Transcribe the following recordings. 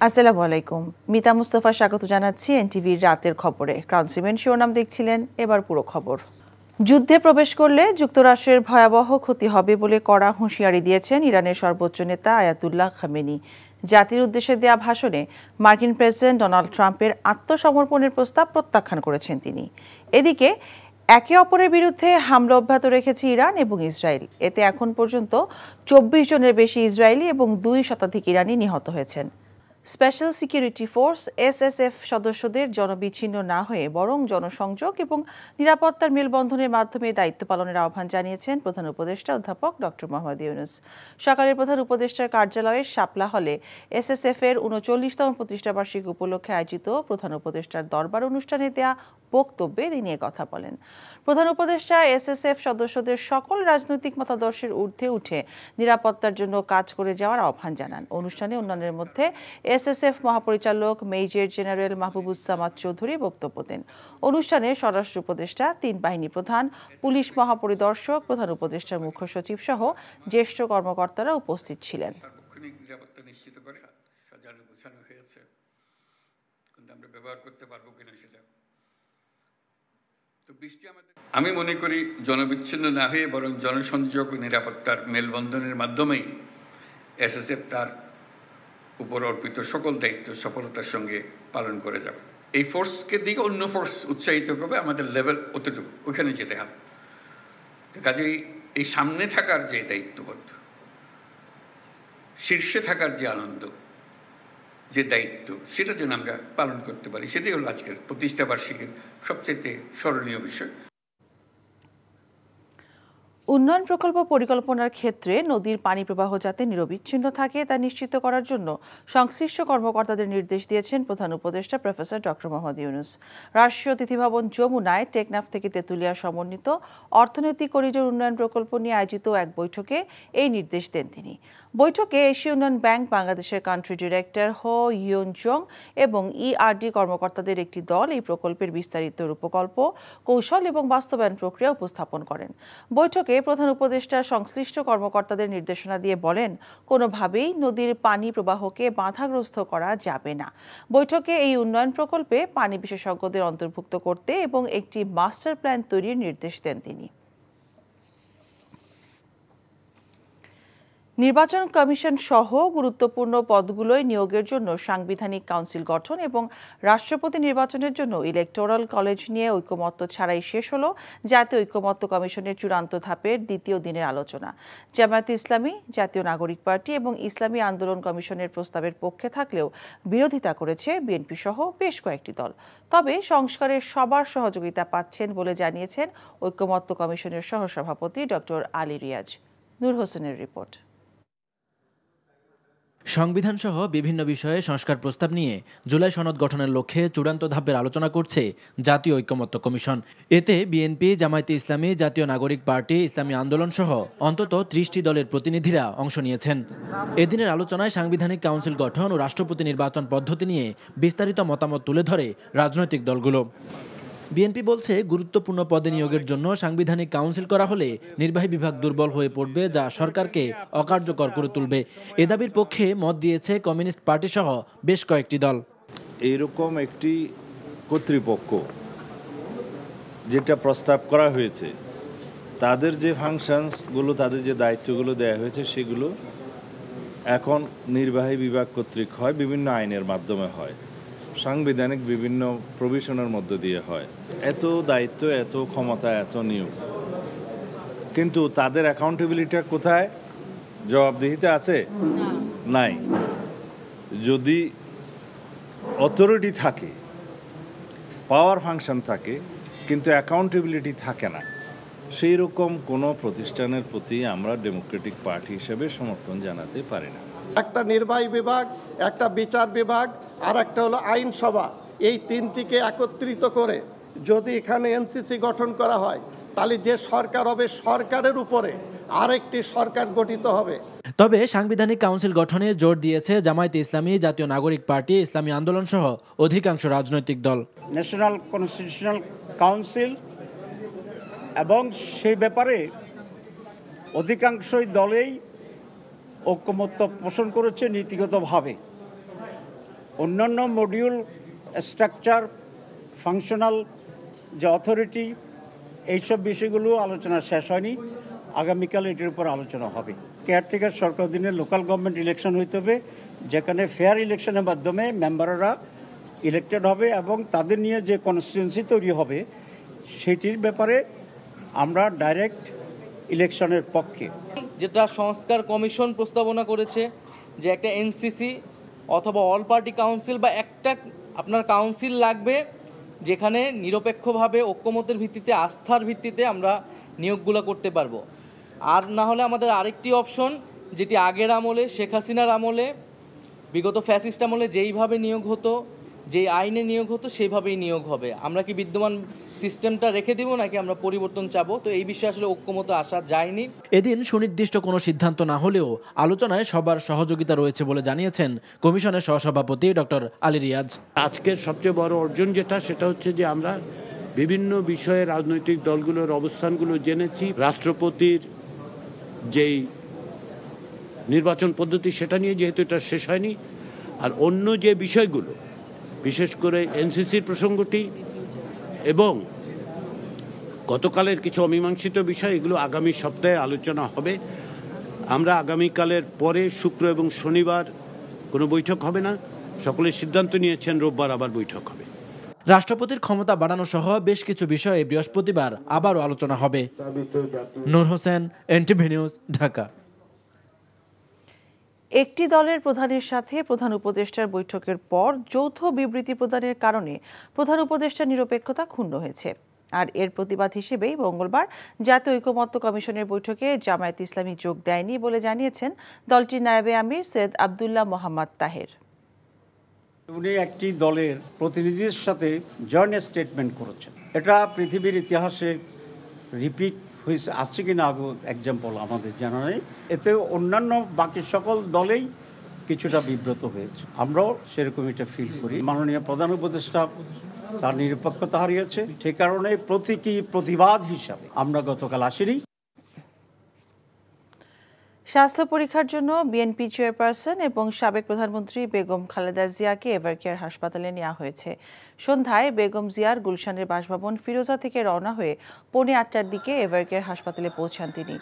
আসসালামু আলাইকুম। মিতা মুস্তাফা স্বাগত জানাচ্ছি এনটিভির রাতের খবরে। ক্রাউন সিমেন্ট শিরোনাম দেখছিলেন, এবার পুরো খবর। যুদ্ধে প্রবেশ করলে যুক্তরাষ্ট্রের ভয়াবহ ক্ষতি হবে বলে কড়া হুঁশিয়ারি দিয়েছেন ইরানের সর্বোচ্চ নেতা আয়াতুল্লাহ খামেনি। জাতির উদ্দেশ্যে দেয়া ভাষণে মার্কিন প্রেসিডেন্ট ডোনাল্ড ট্রাম্পের আত্মসমর্পণের প্রস্তাব প্রত্যাখ্যান করেছেন তিনি। এদিকে একে অপরের বিরুদ্ধে হামলা অব্যাহত রেখেছে ইরান এবং ইসরায়েল। এতে এখন পর্যন্ত ২৪ জনের বেশি ইসরায়েলি এবং ২ শতাধিক ইরানি নিহত হয়েছেন। স্পেশাল সিকিউরিটি ফোর্স এসএসএফ সদস্যদের জনবিচ্ছিন্ন না হয়ে বরং জনসংযোগ এবং নিরাপত্তার মেলবন্ধনের মাধ্যমে দায়িত্ব পালনের আহ্বান জানিয়েছেন প্রধান উপদেষ্টা অধ্যাপক ডক্টর মোহাম্মদ ইউনূস। সকালে প্রধান উপদেষ্টার কার্যালয়ের শাপলা হলে এসএসএফ এর ৩৯তম প্রতিষ্ঠাবার্ষিকী উপলক্ষে আয়োজিত প্রধান উপদেষ্টার দরবার অনুষ্ঠানে দেয়া বক্তব্যে তিনি কথা বলেন। প্রধান উপদেষ্টা এসএসএফ সদস্যদের সকল রাজনৈতিক মতাদর্শের ঊর্ধ্বে উঠে নিরাপত্তার জন্য কাজ করে যাওয়ার আহ্বান জানান। অনুষ্ঠানে অন্যান্যের মধ্যে এসএসএফ মহাপরিচালক মেজর জেনারেল মাহবুবুজ্জামান চৌধুরী বক্তব্য দেন। অনুষ্ঠানে স্বরাষ্ট্র উপদেষ্টা, ৩ বাহিনী প্রধান, পুলিশ মহাপরিদর্শক, প্রধান উপদেষ্টার মুখ্য সচিব সহ জ্যেষ্ঠ কর্মকর্তারা উপস্থিত ছিলেন। নিরাপত্তা নিশ্চিত করে সাজানো গোছানো হয়েছে, কিন্তু আমরা ব্যবহার করতে পারবো কিনা সেটা তো আমি মনে করি জনবিচ্ছিন্ন না হয়ে বরং জনসংযোগ ও নিরাপত্তার মেলবন্ধনের মাধ্যমেই এসএসএফ তার উপর অর্পিত সকল দায়িত্ব সফলতার সঙ্গে পালন করে যাবে। এই ফোর্সকে দিকে অন্য ফোর্স উৎসাহিত করবে, আমাদের লেভেল অতটুকু, ওখানে যেতে হবে। কাজেই এই সামনে থাকার যে দায়িত্ববোধ, শীর্ষে থাকার যে আনন্দ, যে দায়িত্ব, সেটা যেন আমরা পালন করতে পারি, সেটাই হলো আজকের প্রতিষ্ঠা বার্ষিকীর সবচেয়ে স্মরণীয় বিষয়। উন্নয়ন প্রকল্প পরিকল্পনার ক্ষেত্রে নদীর পানি প্রবাহ যাতে নিরবিচ্ছিন্ন থাকে তা নিশ্চিত করার জন্য সংশ্লিষ্ট কর্মকর্তাদের নির্দেশ দিয়েছেন প্রধান উপদেষ্টা প্রফেসর ডক্টর মোহাম্মদ ইউনূস। রাষ্ট্রীয় অতিথি ভবন যমুনায় টেকনাফ থেকে তেঁতুলিয়া সমন্বিত অর্থনৈতিক করিডোর উন্নয়ন প্রকল্প নিয়ে আয়োজিত এক বৈঠকে এই নির্দেশ দেন তিনি। বৈঠকে এশীয় উন্নয়ন ব্যাংক বাংলাদেশের কান্ট্রি ডিরেক্টর হো ইয়ন জং এবং ইআরডি কর্মকর্তাদের একটি দল এই প্রকল্পের বিস্তারিত রূপকল্প, কৌশল এবং বাস্তবায়ন প্রক্রিয়া উপস্থাপন করেন। বৈঠকে প্রধান উপদেষ্টা সংশ্লিষ্ট কর্মকর্তাদের নির্দেশনা দিয়ে বলেন, কোনোভাবেই নদীর পানি প্রবাহকে বাধাগ্রস্ত করা যাবে না। বৈঠকে এই উন্নয়ন প্রকল্পে পানি বিশেষজ্ঞদের অন্তর্ভুক্ত করতে এবং একটি মাস্টার প্ল্যান তৈরির নির্দেশ দেন তিনি। নির্বাচন কমিশন সহ গুরুত্বপূর্ণ পদগুলোয় নিয়োগের জন্য সাংবিধানিক কাউন্সিল গঠন এবং রাষ্ট্রপতি নির্বাচনের জন্য ইলেকটোরাল কলেজ নিয়ে ঐকমত্য ছাড়াই শেষ হলো জাতীয় ঐকমত্য কমিশনের চূড়ান্ত ধাপের দ্বিতীয় দিনের আলোচনা। জামায়াতে ইসলামী, জাতীয় নাগরিক পার্টি এবং ইসলামী আন্দোলন কমিশনের প্রস্তাবের পক্ষে থাকলেও বিরোধিতা করেছে বিএনপি সহ বেশ কয়েকটি দল। তবে সংস্কারের সবার সহযোগিতা পাচ্ছেন বলে জানিয়েছেন ঐকমত্য কমিশনের সহসভাপতি ডক্টর আলী রিয়াজ। নূর হোসেনের রিপোর্ট। সংবিধান সহ বিভিন্ন বিষয়ে সংস্কার প্রস্তাব নিয়ে জুলাই সনদ গঠনের লক্ষ্যে চূড়ান্ত ধাপের আলোচনা করছে জাতীয় ঐকমত্য কমিশন। এতে বিএনপি, জামায়াতে ইসলামী, জাতীয় নাগরিক পার্টি, ইসলামী আন্দোলন সহ অন্তত ৩০টি দলের প্রতিনিধিরা অংশ নিয়েছেন। এদিনের আলোচনায় সাংবিধানিক কাউন্সিল গঠন ও রাষ্ট্রপতি নির্বাচন পদ্ধতি নিয়ে বিস্তারিত মতামত তুলে ধরে রাজনৈতিক দলগুলো। বিএনপি বলছে, গুরুত্বপূর্ণ পদে নিয়োগের জন্য সাংবিধানিক কাউন্সিল করা হলে নির্বাহী বিভাগ দুর্বল হয়ে পড়বে, যা সরকারকে অকার্যকর করে তুলবে। এ দাবির পক্ষে মত দিয়েছে কমিউনিস্ট পার্টি সহ বেশ কয়েকটি দল। এইরকম একটি কর্তৃপক্ষ যেটা প্রস্তাব করা হয়েছে, তাদের যে ফাংশনসগুলো, তাদের যে দায়িত্বগুলো দেওয়া হয়েছে, সেগুলো এখন নির্বাহী বিভাগ কর্তৃক হয়, বিভিন্ন আইনের মাধ্যমে হয়, সাংবিধানিক বিভিন্ন প্রভিশনের মধ্য দিয়ে হয়। এত দায়িত্ব, এত ক্ষমতা, এত নিয়োগ, কিন্তু তাদের অ্যাকাউন্টেবিলিটি কোথায়? জবাবদিহিতে আছে? নাই। যদি অথরিটি থাকে, পাওয়ার ফাংশন থাকে, কিন্তু অ্যাকাউন্টেবিলিটি থাকে না, সেই রকম কোনো প্রতিষ্ঠানের প্রতি আমরা ডেমোক্রেটিক পার্টি হিসেবে সমর্থন জানাতে পারি না। একটা নির্বাহী বিভাগ, একটা বিচার বিভাগ, আর একটা হলো আইনসভা, এই তিনটিকে একত্রিত করে যদি এখানে এনসিসি গঠন করা হয়, তাহলে যে সরকার হবে, সরকারের উপরে আরেকটি সরকার গঠিত হবে। তবে সাংবিধানিক কাউন্সিল গঠনে জোর দিয়েছে জামায়াতে ইসলামী, জাতীয় নাগরিক পার্টি, ইসলামী আন্দোলন সহ অধিকাংশ রাজনৈতিক দল। ন্যাশনাল কনস্টিটিউশনাল কাউন্সিল, এবং সেই ব্যাপারে অধিকাংশই দলেই ঐকমত্য পোষণ করেছে নীতিগতভাবে। অন্যান্য মডিউল স্ট্রাকচার ফাংশনাল যে অথরিটি এইসব বিষয়গুলো আলোচনা শেষ হয়নি। আগামীকাল এটির উপর আলোচনা হবে। কেয়ারটেকার সরকার অধীনে লোকাল গভর্নমেন্ট ইলেকশন হইতে হবে, যেখানে ফেয়ার ইলেকশনের মাধ্যমে মেম্বাররা ইলেক্টেড হবে এবং তাদের নিয়ে যে কনস্টিটিউয়েন্সি তৈরি হবে সেটির ব্যাপারে আমরা ডাইরেক্ট ইলেকশনের পক্ষে। যেটা সংস্কার কমিশন প্রস্তাবনা করেছে যে একটা এনসিসি অথবা অল পার্টি কাউন্সিল বা একটা আপনার কাউন্সিল লাগবে, যেখানে নিরপেক্ষভাবে ঐক্যমতের ভিত্তিতে আস্থার ভিত্তিতে আমরা নিয়োগগুলো করতে পারবো। আর না হলে আমাদের আরেকটি অপশন, যেটি আগের আমলে শেখ হাসিনার আমলে বিগত ফ্যাসিস্ট আমলে যেইভাবে নিয়োগ হতো, যেই আইনে নিয়োগ হতো সেইভাবেই নিয়োগ হবে। আমরা কি বিদ্যমান সিস্টেমটা রেখে দিব নাকি আমরা পরিবর্তন চাবো? তো এই বিষয়ে আসলে ঐক্যমত আসা যায়নি। এদিন সুনির্দিষ্ট কোনো সিদ্ধান্ত না হলেও আলোচনায় সবার সহযোগিতা রয়েছে বলে জানিয়েছেন কমিশনের সহসভাপতি ডক্টর আলী রিয়াজ। আজকের সবচেয়ে বড় অর্জন সেটা হচ্ছে যে আমরা বিভিন্ন বিষয়ে রাজনৈতিক দলগুলোর অবস্থানগুলো জেনেছি। রাষ্ট্রপতির যেই নির্বাচন পদ্ধতি সেটা নিয়ে যেহেতু এটা শেষ হয়নি, আর অন্য যে বিষয়গুলো বিশেষ করে এনসিসির প্রসঙ্গটি এবং গতকালের কিছু অমীমাংসিত বিষয়, এগুলো আগামী সপ্তাহে আলোচনা হবে। আমরা আগামীকালের পরে শুক্র এবং শনিবার কোনো বৈঠক হবে না, সকলের সিদ্ধান্ত নিয়েছেন রোববার আবার বৈঠক হবে। রাষ্ট্রপতির ক্ষমতা বাড়ানো সহ বেশ কিছু বিষয়ে বৃহস্পতিবার আবারও আলোচনা হবে। নূর হোসেন, এনটিভি নিউজ, ঢাকা। একটি দলের প্রধানের সাথে প্রধান উপদেষ্টার বৈঠকের পর যৌথ বিবৃতি প্রদানের কারণে প্রধান উপদেষ্টার নিরপেক্ষতা ক্ষুণ্ণ হয়েছে। আর এর প্রতিবাদ হিসেবেই মঙ্গলবার জাতীয় ঐকমত্য কমিশনের বৈঠকে জামায়াত ইসলামী যোগ দেয়নি বলে জানিয়েছেন দলটির নায়েবে আমির সৈয়দ আব্দুল্লাহ মোহাম্মদ তাহের। উনি একটি দলের প্রতিনিধির সাথে জয়েন্ট স্টেটমেন্ট করেছেন। এটা পৃথিবীর ইতিহাসে রিপিট হয়েছে, আসছে কিনা আগে এক্সাম্পল আমাদের জানা নেই। এতে অন্যান্য বাকি সকল দলেই কিছুটা বিব্রত হয়েছে। আমরাও সেরকম এটা ফিল করি। মাননীয় প্রধান উপদেষ্টা তার নিরপেক্ষতা হারিয়েছে, সে কারণে প্রতিবাদ হিসাবে আমরা গতকাল আসিনি। স্বাস্থ্য পরীক্ষার জন্য বিএনপি চেয়ারপারসন এবং সাবেক প্রধানমন্ত্রী বেগম খালেদা জিয়াকে এভারকেয়ার হাসপাতালে নেওয়া হয়েছে। সন্ধ্যায় বেগম জিয়ার গুলশানের বাসভবন ফিরোজা থেকে রওনা হয়ে 8:45টার দিকে এভারকেয়ার হাসপাতালে পৌঁছান তিনি।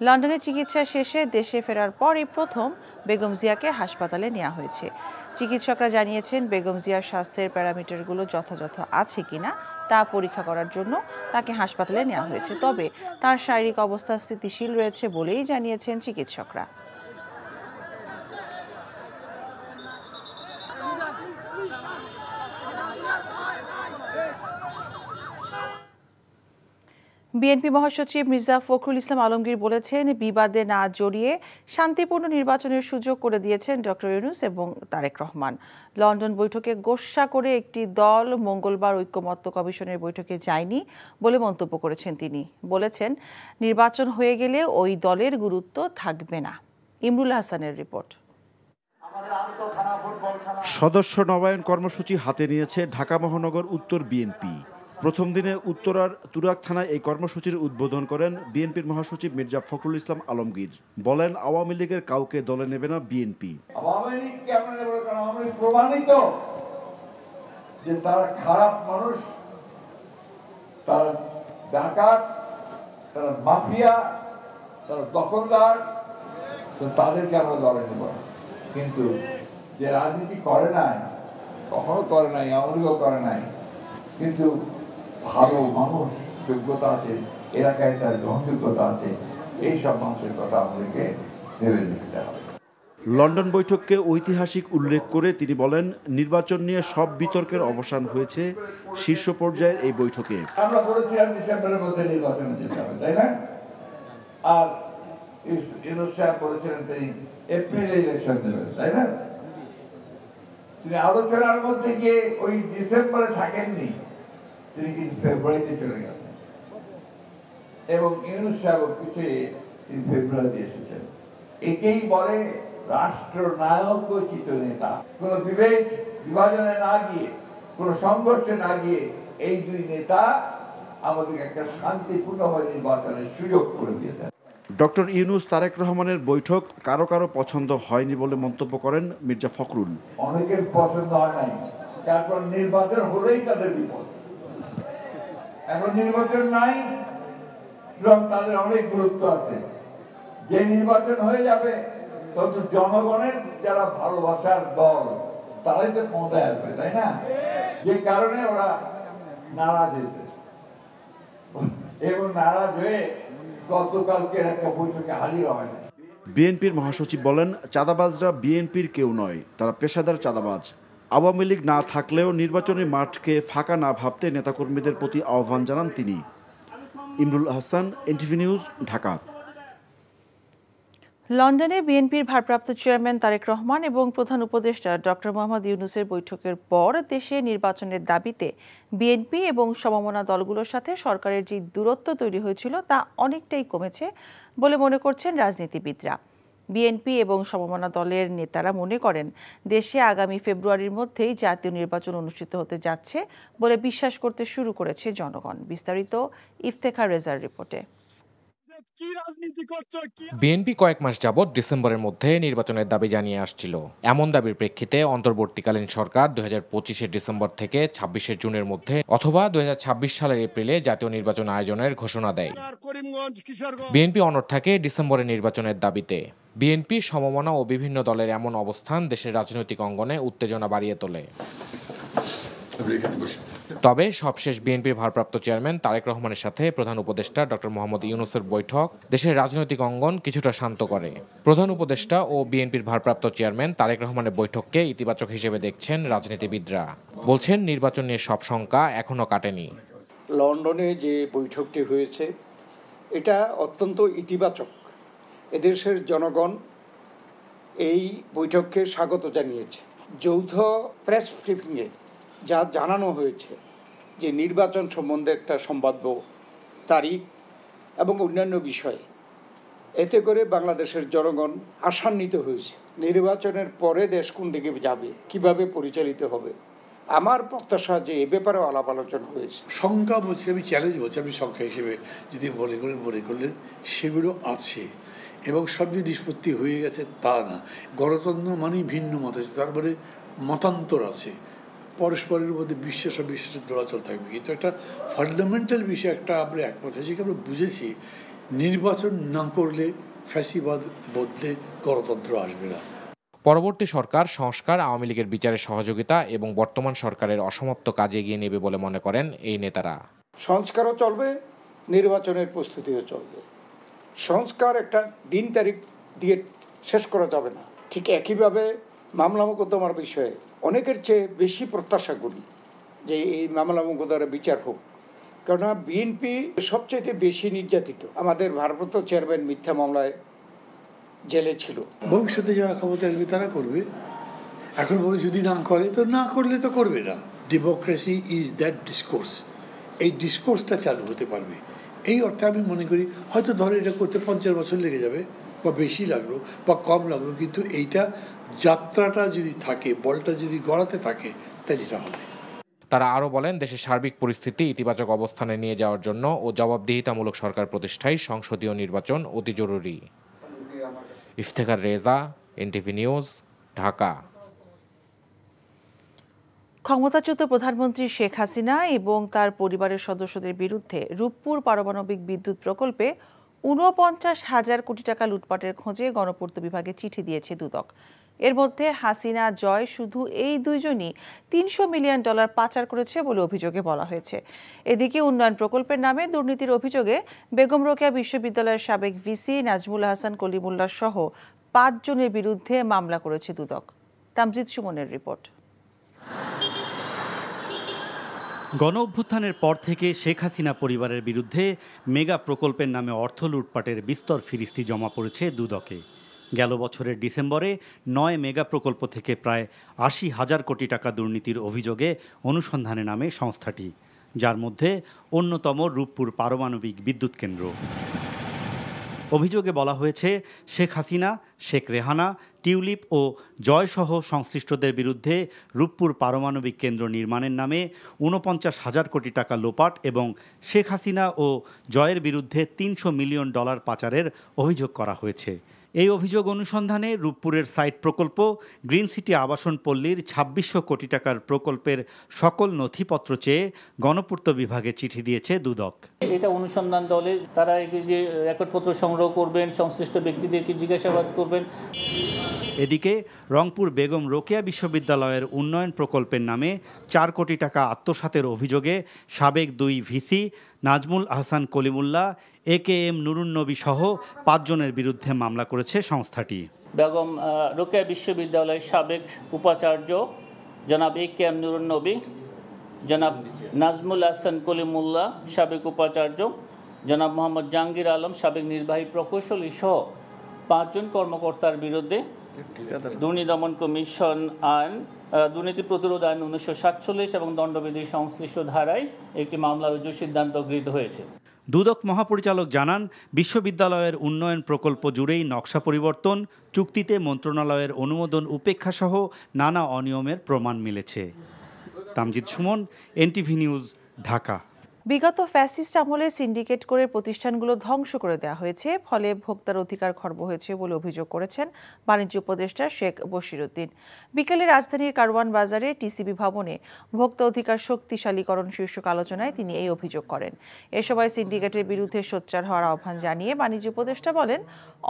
লন্ডনে চিকিৎসা শেষে দেশে ফেরার পরই প্রথম বেগম জিয়াকে হাসপাতালে নেওয়া হয়েছে। চিকিৎসকরা জানিয়েছেন বেগম জিয়ার স্বাস্থ্যের প্যারামিটারগুলো যথাযথ আছে কিনা তা পরীক্ষা করার জন্য তাকে হাসপাতালে নেওয়া হয়েছে। তবে তার শারীরিক অবস্থা স্থিতিশীল রয়েছে বলেই জানিয়েছেন চিকিৎসকরা। বিএনপি মহাসচিব মির্জা ফখরুল ইসলাম আলমগীর বলেছেন, বিবাদে না জড়িয়ে শান্তিপূর্ণ নির্বাচনের সুযোগ করে দিয়েছেন ডক্টর ইউনূস এবং তারেক রহমান। লন্ডন বৈঠকে গোস্বা করে একটি দল মঙ্গলবার ঐকমত্য কমিশনের বৈঠকে যায়নি বলে মন্তব্য করেছেন তিনি। বলেছেন, নির্বাচন হয়ে গেলে ওই দলের গুরুত্ব থাকবে না। ইমরুল হাসানের রিপোর্ট। সদস্য নবায়ন কর্মসূচি হাতে নিয়েছে ঢাকা মহানগর উত্তর বিএনপি। প্রথম দিনে উত্তরার তুরাগ থানায় এই কর্মসূচির উদ্বোধন করেন বিএনপির মহাসচিব মির্জা ফখরুল ইসলাম আলমগীর। বলেন, আওয়ামী লীগের কাউকে দলে নেবে না বিএনপি। আওয়ামী লীগকে আমরা নেব না, কারণ আওয়ামী লীগ প্রমাণিত যে তারা খারাপ মানুষ, তারা ডাকাত, তারা মাফিয়া, তারা দখলদার, তো তাদেরকে আমরা দলে নেব না। কিন্তু যে রাজনীতি করে নাই, কখনো করে নাই, আওয়ামী লীগও করে নাই, কিন্তু ভালো মানুষ, যোগ্যতা আছে, এলাকায় তার গ্রহণযোগ্যতা আছে, এইসব মানুষের কথা আমাদেরকে ভেবে দেখতে হবে। লন্ডন বৈঠককে ঐতিহাসিক উল্লেখ করে তিনি বলেন, নির্বাচন নিয়ে সব বিতর্কের অবসান হয়েছে শীর্ষ পর্যায়ের এই বৈঠকে। আমরা বলেছিলাম ডিসেম্বরের মধ্যে নির্বাচনে যেতে হবে, তাই না? আর ইউনূস সাহেব বলেছিলেন তিনি এপ্রিলে ইলেকশন দেবেন, তাই না? তিনি আলোচনার মধ্যে গিয়ে ওই ডিসেম্বরে থাকেননি, তিনি কিন্তু ফেব্রুয়ারিতে চলে গেছেন এবং ইউনূস সাহেব পিছিয়ে তিনি ফেব্রুয়ারিতে এসেছেন। একেই বলে রাষ্ট্রনায়কোচিত নেতা। কোন বিভাজনে না গিয়ে, কোন সংঘর্ষে না গিয়ে এই দুই নেতা আমাদেরকে একটা শান্তিপূর্ণভাবে নির্বাচনের সুযোগ করে দিয়েছেন। ডক্টর ইউনূস তারেক রহমানের বৈঠক কারো কারো পছন্দ হয়নি বলে মন্তব্য করেন মির্জা ফখরুল। অনেকের পছন্দ হয় নাই, তারপর নির্বাচন হলেই তাদের বিপদ। এখন নির্বাচন নাই, সুতরাং তাদের অনেক গুরুত্ব আছে। যে নির্বাচন হয়ে যাবে তত জনগণের যারা ভালোবাসার দল তারাই তো ক্ষমতায় আসবে, তাই না? যে কারণে ওরা নারাজ হয়েছে এবং নারাজ হয়ে গতকালকে একটা বৈঠকে হাজির হয় না। বিএনপির মহাসচিব বলেন, চাঁদাবাজরা বিএনপির কেউ নয়, তারা পেশাদার চাঁদাবাজ। আওয়ামী লীগ না থাকলেও নির্বাচনী মাঠকে ফাঁকা না ভাবতে নেতাকর্মীদের প্রতি আহ্বান জানান তিনি। Imrul Hasan, NTV news, Dhaka. লন্ডনে বিএনপির ভারপ্রাপ্ত চেয়ারম্যান তারেক রহমান এবং প্রধান উপদেষ্টা ডক্টর মোহাম্মদ ইউনূসের বৈঠকের পর দেশে নির্বাচনের দাবিতে বিএনপি এবং সমমনা দলগুলোর সাথে সরকারের যে দূরত্ব তৈরি হয়েছিল তা অনেকটাই কমেছে বলে মনে করছেন রাজনীতিবিদরা। বিএনপি এবং সমমনা দলের নেতারা মনে করেন দেশে আগামী ফেব্রুয়ারির মধ্যেই জাতীয় নির্বাচন অনুষ্ঠিত হতে যাচ্ছে বলে বিশ্বাস করতে শুরু করেছে জনগণ। বিস্তারিত ইফতেখার রেজার রিপোর্টে। বিএনপি কয়েক মাস যাবৎ ডিসেম্বরের মধ্যে নির্বাচনের দাবি জানিয়ে আসছিল। এমন দাবির প্রেক্ষিতে অন্তর্বর্তীকালীন সরকার 2025-এর ডিসেম্বর থেকে 26শে জুনের মধ্যে অথবা 2026 সালের এপ্রিলে জাতীয় নির্বাচন আয়োজনের ঘোষণা দেয়। বিএনপি অনড় থাকে ডিসেম্বরের নির্বাচনের দাবিতে। বিএনপি, সমমনা ও বিভিন্ন দলের এমন অবস্থান দেশের রাজনৈতিক অঙ্গনে উত্তেজনা বাড়িয়ে তোলে। তবে সবশেষ বিএনপির ভারপ্রাপ্ত চেয়ারম্যান তারেক রহমানের সাথে প্রধান উপদেষ্টা ডক্টর মোহাম্মদ ইউনূসের বৈঠক দেশের রাজনৈতিক অঙ্গন কিছুটা শান্ত করে। প্রধান উপদেষ্টা ও বিএনপির ভারপ্রাপ্ত চেয়ারম্যান তারেক রহমানের বৈঠককে ইতিবাচক হিসেবে দেখছেন রাজনীতিবিদরা। বলছেন, নির্বাচন নিয়ে সব শঙ্কা এখনো কাটেনি। লন্ডনে যে বৈঠকটি হয়েছে এটা অত্যন্ত ইতিবাচক। এদেশের জনগণ এই বৈঠককে স্বাগত জানিয়েছে। যৌথ প্রেস ব্রিফিংয়ে যা জানানো হয়েছে যে নির্বাচন সম্বন্ধে একটা সম্ভাব্য তারিখ এবং অন্যান্য বিষয়ে, এতে করে বাংলাদেশের জনগণ আশান্বিত হয়েছে। নির্বাচনের পরে দেশ কোন দিকে যাবে, কিভাবে পরিচালিত হবে, আমার প্রত্যাশা যে এ ব্যাপারেও আলাপ আলোচনা হয়েছে। সংখ্যা বলছি, আমি চ্যালেঞ্জ বলছি, আপনি সংখ্যা হিসেবে যদি মনে করলেন সেগুলো আছে এবং সব যে নিষ্পত্তি হয়ে গেছে তা না। গণতন্ত্র মানেই ভিন্ন মত আছে, তারপরে মতান্তর আছে, পরস্পরের মধ্যে বিশ্বাস ও বিশ্বাসের দোলাচল থাকবে, কিন্তু একটা ফান্ডামেন্টাল বিষয় একটা আমরা একমত হয়েছি, আমরা বুঝেছি নির্বাচন না করলে ফ্যাসিবাদ বদলে গণতন্ত্র আসবে না। পরবর্তী সরকার সংস্কার, আওয়ামী লীগের বিচারে সহযোগিতা এবং বর্তমান সরকারের অসমাপ্ত কাজ এগিয়ে নেবে বলে মনে করেন এই নেতারা। সংস্কারও চলবে, নির্বাচনের প্রস্তুতিও চলবে। সংস্কার একটা দিন তারিখ দিয়ে শেষ করা যাবে না। ঠিক একইভাবে মামলা মোকদ্দমার বিষয়ে অনেকের চেয়ে বেশি প্রত্যাশা করি যে এই মামলা মোকদ্দমার বিচার হোক, কেননা বিএনপি সবচেয়ে বেশি নির্যাতিত। আমাদের ভারপ্রাপ্ত চেয়ারম্যান মিথ্যা মামলায় জেলে ছিল। ভবিষ্যতে যারা ক্ষমতা আসবে তারা করবে, এখন যদি না করে তো না করলে তো করবে না। ডেমোক্রেসি ইজ দ্যাট ডিসকোর্স, এই ডিসকোর্সটা চালু হতে পারবে। এই অর্থে আমি মনে করি হয়তো ধরে এটা করতে 50 বছর লেগে যাবে, বা বেশি লাগলো বা কম লাগলো, কিন্তু এইটা যাত্রাটা যদি থাকে, বলটা যদি গড়াতে থাকে, তাহলে এটা হবে। তারা আরও বলেন, দেশের সার্বিক পরিস্থিতি ইতিবাচক অবস্থানে নিয়ে যাওয়ার জন্য ও জবাবদিহিতামূলক সরকার প্রতিষ্ঠায় সংসদীয় নির্বাচন অতি জরুরি। Iftekhar Reza, NTV news, Dhaka. ক্ষমতাচ্যুত প্রধানমন্ত্রী শেখ হাসিনা এবং তার পরিবারের সদস্যদের বিরুদ্ধে রূপপুর পারমাণবিক বিদ্যুৎ প্রকল্পে ৪৯,০০০ কোটি টাকা লুটপাটের খোঁজে গণপূর্ত বিভাগে চিঠি দিয়েছে দুদক। এর মধ্যে হাসিনা, জয় শুধু এই দুইজনই $৩০০ মিলিয়ন পাচার করেছে বলে অভিযোগে বলা হয়েছে। এদিকে উন্নয়ন প্রকল্পের নামে দুর্নীতির অভিযোগে বেগম রোকেয়া বিশ্ববিদ্যালয়ের সাবেক ভিসি নাজমুল হাসান কলিমুল্লাহ সহ ৫ জনের বিরুদ্ধে মামলা করেছে দুদক। তামজিদ সুমনের রিপোর্ট। গণ অভ্যুত্থানের পর থেকে শেখ হাসিনা পরিবারের বিরুদ্ধে মেগা প্রকল্পের নামে অর্থ লুটপাটের বিস্তর ফিরিস্তি জমা পড়েছে দুদকে। গেল বছরের ডিসেম্বরে ৯ মেগা প্রকল্প থেকে প্রায় ৮০,০০০ কোটি টাকা দুর্নীতির অভিযোগে অনুসন্ধানে নামে সংস্থাটি, যার মধ্যে অন্যতম রূপপুর পারমাণবিক বিদ্যুৎ কেন্দ্র। অভিযোগে বলা হয়েছে শেখ হাসিনা, শেখ রেহানা, টিউলিপ ও জয়সহ সংশ্লিষ্টদের বিরুদ্ধে রূপপুর পারমাণবিক কেন্দ্র নির্মাণের নামে ৪৯,০০০ কোটি টাকা লোপাট এবং শেখ হাসিনা ও জয়ের বিরুদ্ধে $৩০০ মিলিয়ন পাচারের অভিযোগ করা হয়েছে। এই অভিযোগ অনুসন্ধানে রূপপুরের সাইট প্রকল্প গ্রিন সিটি আবাসন পল্লীর ২৬০০ কোটি টাকার প্রকল্পের সকল নথিপত্র চেয়ে গণপূর্ত বিভাগে চিঠি দিয়েছে দুদক। এটা অনুসন্ধান দলে তারা যে রেকর্ডপত্র সংগ্রহ করবেন, সংশ্লিষ্ট ব্যক্তিদেরকে জিজ্ঞাসাবাদ করবেন। এদিকে রংপুর বেগম রোকেয়া বিশ্ববিদ্যালয়ের উন্নয়ন প্রকল্পের নামে ৪ কোটি টাকা আত্মসাতের অভিযোগে সাবেক ২ ভিসি নাজমুল আহসান কলিমুল্লাহ, AKM নুরুন নবী সহ ৫ জনের বিরুদ্ধে মামলা করেছে সংস্থাটি। বেগম রোকেয়া বিশ্ববিদ্যালয়ের সাবেক উপাচার্য জনাব AKM নুরুন নবী, জনাব নাজমুল আহসান কলিমুল্লাহ সাবেক উপাচার্য, জনাব মোহাম্মদ জাহাঙ্গীর আলম সাবেক নির্বাহী প্রকৌশলী সহ ৫ জন কর্মকর্তার বিরুদ্ধে দুর্নীতি দমন কমিশন আইন, দুর্নীতি প্রতিরোধ আইন ১৯৪৭ এবং দণ্ডবিধি সংশ্লিষ্ট ধারায় একটি মামলা রুজুর সিদ্ধান্ত গৃহীত হয়েছে। দুদক মহাপরিচালক জানান, বিশ্ববিদ্যালয়ের উন্নয়ন প্রকল্প জুড়েই নকশা পরিবর্তন, চুক্তিতে মন্ত্রণালয়ের অনুমোদন উপেক্ষা সহ নানা অনিয়মের প্রমাণ মিলেছে। Tamjid Suman, NTV news, Dhaka. বিগত ফ্যাসিস্ট আমলে সিন্ডিকেট করে প্রতিষ্ঠানগুলো ধ্বংস করে দেওয়া হয়েছে, ফলে ভোক্তার অধিকার খর্ব হয়েছে বলে অভিযোগ করেছেন বাণিজ্য উপদেষ্টা শেখ বশিরউদ্দিন। বিকেলে রাজধানীর কারওয়ান বাজারে টিসিবি ভবনে ভোক্তা অধিকার শক্তিশালীকরণ শীর্ষক আলোচনায় তিনি এই অভিযোগ করেন। এ সময় সিন্ডিকেটের বিরুদ্ধে সোচ্চার হওয়ার আহ্বান জানিয়ে বাণিজ্য উপদেষ্টা বলেন,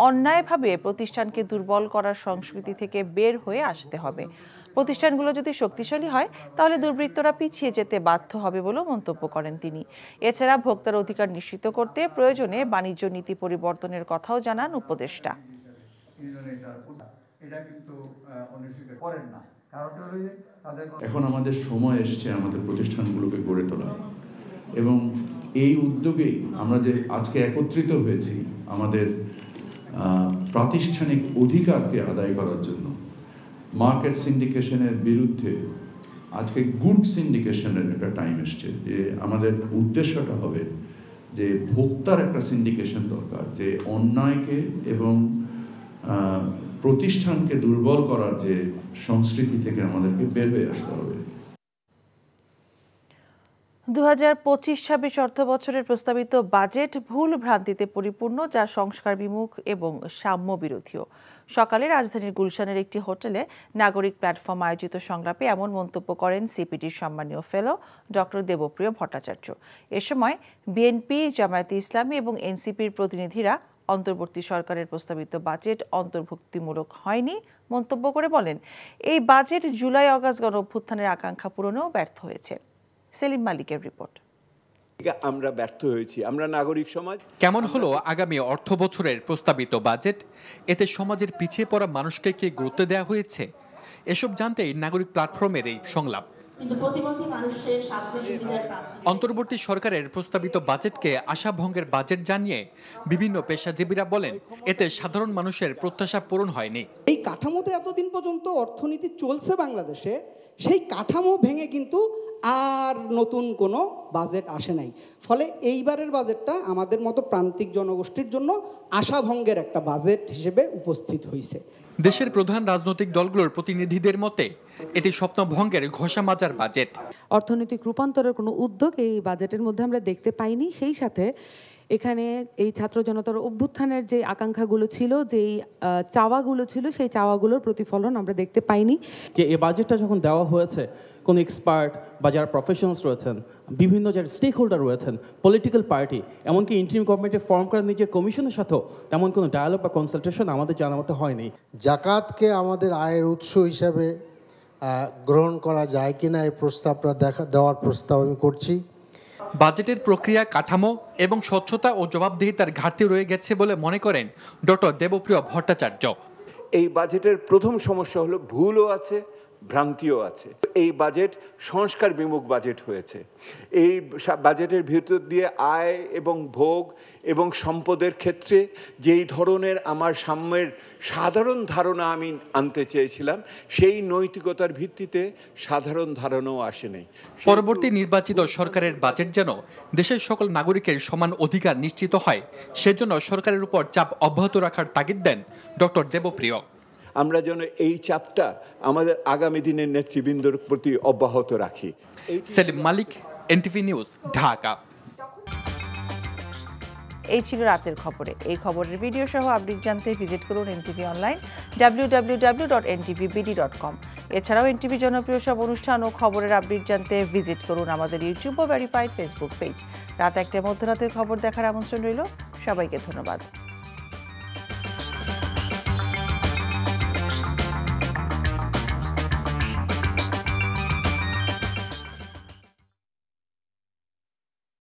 অন্যায়ভাবে প্রতিষ্ঠানকে দুর্বল করার সংস্কৃতি থেকে বের হয়ে আসতে হবে। প্রতিষ্ঠানগুলো যদি শক্তিশালী হয় তাহলে দুর্বৃত্তরা পিছিয়ে যেতে বাধ্য হবে বলেও মন্তব্য করেন তিনি। এছাড়া ভোক্তার অধিকার নিশ্চিত করতে প্রয়োজনে বাণিজ্য নীতি পরিবর্তনের কথাও জানান উপদেষ্টা। এখন আমাদের সময় এসছে আমাদের প্রতিষ্ঠানগুলোকে গড়ে তোলা, এবং এই উদ্যোগেই আমরা যে আজকে একত্রিত হয়েছি আমাদের প্রাতিষ্ঠানিক অধিকারকে আদায় করার জন্য। মার্কেট সিন্ডিকেশনের বিরুদ্ধে আজকে গুড সিন্ডিকেশনের একটা টাইম এসছে, যে আমাদের উদ্দেশ্যটা হবে যে ভোক্তার একটা সিন্ডিকেশন দরকার, যে অন্যায়কে এবং প্রতিষ্ঠানকে দুর্বল করার যে সংস্কৃতি থেকে আমাদেরকে বের হয়ে আসতে হবে। 2025-26 অর্থ বছরের প্রস্তাবিত বাজেট ভুল ভ্রান্তিতে পরিপূর্ণ, যা সংস্কার বিমুখ এবং সাম্য বিরোধীও। সকালে রাজধানীর গুলশানের একটি হোটেলে নাগরিক প্ল্যাটফর্ম আয়োজিত সংলাপে এমন মন্তব্য করেন সিপিডির সম্মানীয় ফেলো ডক্টর দেবপ্রিয় ভট্টাচার্য। এ সময় বিএনপি, জামায়াতে ইসলামী এবং এনসিপির প্রতিনিধিরা অন্তর্বর্তী সরকারের প্রস্তাবিত বাজেট অন্তর্ভুক্তিমূলক হয়নি মন্তব্য করে বলেন, এই বাজেট জুলাই-আগস্ট গণঅভ্যুত্থানের আকাঙ্ক্ষা পূরণেও ব্যর্থ হয়েছে। সেলিম মালিকের রিপোর্ট। আমরা ব্যর্থ হয়েছি, আমরা নাগরিক সমাজ। কেমন হলো আগামী অর্থ বছরের প্রস্তাবিত বাজেট? এতে সমাজের পিছিয়ে পড়া মানুষকে কি গুরুত্ব দেওয়া হয়েছে? এসব জানতেই নাগরিক প্ল্যাটফর্মের এই সংলাপ। অন্তর্বর্তী সরকারের প্রস্তাবিত বাজেটকে আশাভঙ্গের বাজেট জানিয়ে বিভিন্ন পেশাজীবীরা বলেন, এতে সাধারণ মানুষের প্রত্যাশা পূরণ হয়নি। এই কাঠামোতে এতদিন পর্যন্ত অর্থনীতি চলছে বাংলাদেশে, সেই কাঠামো ভেঙে কিন্তু আর নতুন কোনো বাজেট আসে নাই। ফলে এইবারের বাজেটটা আমাদের মতো প্রান্তিক জনগোষ্ঠীর জন্য আশাভঙ্গের একটা বাজেট হিসেবে উপস্থিত হয়েছে। দেশের প্রধান রাজনৈতিক দলগুলোর প্রতিনিধিদের মতে এটি স্বপ্নভঙ্গের ঘষা মাজার বাজেট। অর্থনৈতিক রূপান্তরের কোনো উদ্যোগ এই বাজেটের মধ্যে আমরা দেখতে পাইনি। সেই সাথে এখানে এই ছাত্র জনতার অভ্যুত্থানের যে আকাঙ্ক্ষাগুলো ছিল, যেই চাওয়াগুলো ছিল, সেই চাওয়াগুলোর প্রতিফলন আমরা দেখতে পাইনি। যে এই বাজেটটা যখন দেওয়া হয়েছে, কোনো এক্সপার্ট বা যারা প্রফেশনালস রয়েছেন, বিভিন্ন যারা স্টেক হোল্ডার রয়েছেন, পলিটিক্যাল পার্টি, এমনকি ইন্টারিম গভর্নমেন্টের ফর্ম করার নিজের কমিশনের সাথেও তেমন কোনো ডায়ালগ বা কনসালটেশন আমাদের জানা মতো হয়নি। জাকাতকে আমাদের আয়ের উৎস হিসাবে গ্রহণ করা যায় কিনা এই প্রস্তাবটা দেওয়ার প্রস্তাব আমি করছি। বাজেটের প্রক্রিয়া, কাঠামো এবং স্বচ্ছতা ও জবাবদিহিতার ঘাটতি রয়ে গেছে বলে মনে করেন ডক্টর দেবপ্রিয় ভট্টাচার্য। এই বাজেটের প্রথম সমস্যা হলো ভুলও আছে, ভ্রান্তিও আছে। এই বাজেট সংস্কার বিমুখ বাজেট হয়েছে। এই বাজেটের ভিতর দিয়ে আয় এবং ভোগ এবং সম্পদের ক্ষেত্রে যেই ধরনের আমার সাম্যের সাধারণ ধারণা আমি আনতে চেয়েছিলাম, সেই নৈতিকতার ভিত্তিতে সাধারণ ধারণাও আসে নাই। পরবর্তী নির্বাচিত সরকারের বাজেট যেন দেশের সকল নাগরিকের সমান অধিকার নিশ্চিত হয়, সেজন্য সরকারের উপর চাপ অব্যাহত রাখার তাগিদ দেন ডক্টর দেবপ্রিয়। আমরা যেন এই চাপটা আমাদের আগামী দিনের নেতৃবৃন্দর প্রতি অব্যাহত রাখি। সেলিম মালিক, এনটিভি নিউজ, ঢাকা। এই ছিল রাতের খবরে। এই খবরের ভিডিও সহ আপডেট জানতে ভিজিট করুন এনটিভি অনলাইন www.ntvbd.com। এছাড়াও এনটিভি জনপ্রিয় সব অনুষ্ঠান ও খবরের আপডেট জানতে ভিজিট করুন আমাদের ইউটিউব ও ভেরিফাইড ফেসবুক পেজ। রাত 1টায় মধ্যরাতের খবর দেখার আমন্ত্রণ রইল। সবাইকে ধন্যবাদ।